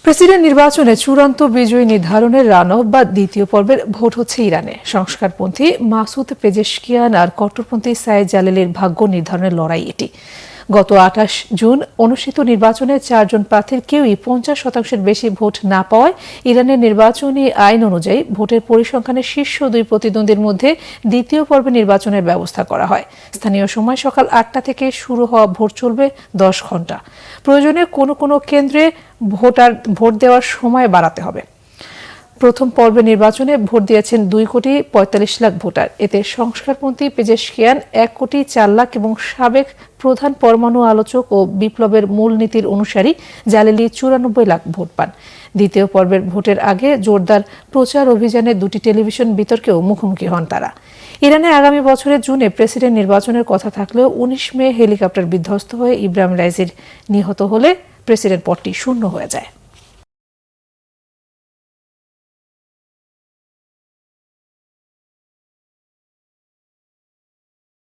President নির্বাচনে চূড়ান্ত বিজয়ী নির্ধারণের রান অফ বা দ্বিতীয় পর্বের ভোট হচ্ছে ইরানে। সংস্কারপন্থী মাসুদ পেজেশকিয়ান আর কট্টরপন্থী সায়েদ জালেলের ভাগ্য নির্ধারণের লড়াই এটি। গত ২৮ জুন অনুষ্ঠিত নির্বাচনে ৪ জন প্রার্থীর কেউই ৫০% বেশি ভোট না পাওয়ায় ইরানের নির্বাচনী আইন অনুযায়ী ভোটের পরিসংখ্যানের শীর্ষ দুই প্রতিদ্বন্দ্বীর মধ্যে দ্বিতীয় পর্বে নির্বাচনের ব্যবস্থা করা হয়। স্থানীয় সময় সকাল ৮টা থেকে শুরু হওয়া ভোট চলবে ১০ ঘণ্টা। প্রয়োজনে কোনো কোনো কেন্দ্রে ভোট দেওয়ার সময় বাড়াতে হবে। প্রথম পর্বে নির্বাচনে ভোট দিয়েছেন ২,৪৫,০০,০০০ ভোটার। এতে সংস্কারপন্থী পেজেশকিয়ান ১,৪,০০,০০০ এবং সাবেক প্রধান পরমাণু আলোচক ও বিপ্লবের মূলনীতির অনুসারী জালেলি ৯৪ লাখ ভোট পান। দ্বিতীয় পর্বের ভোটের আগে জোরদার প্রচার অভিযানে দুটি টেলিভিশন বিতর্কেও মুখোমুখি হন তারা। ইরানে আগামী বছরের জুনে প্রেসিডেন্ট নির্বাচনের কথা থাকলেও ১৯ মে হেলিকপ্টার বিধ্বস্ত হয়ে ইব্রাহিম রাইসির নিহত হলে প্রেসিডেন্ট পদটি শূন্য হয়ে যায়।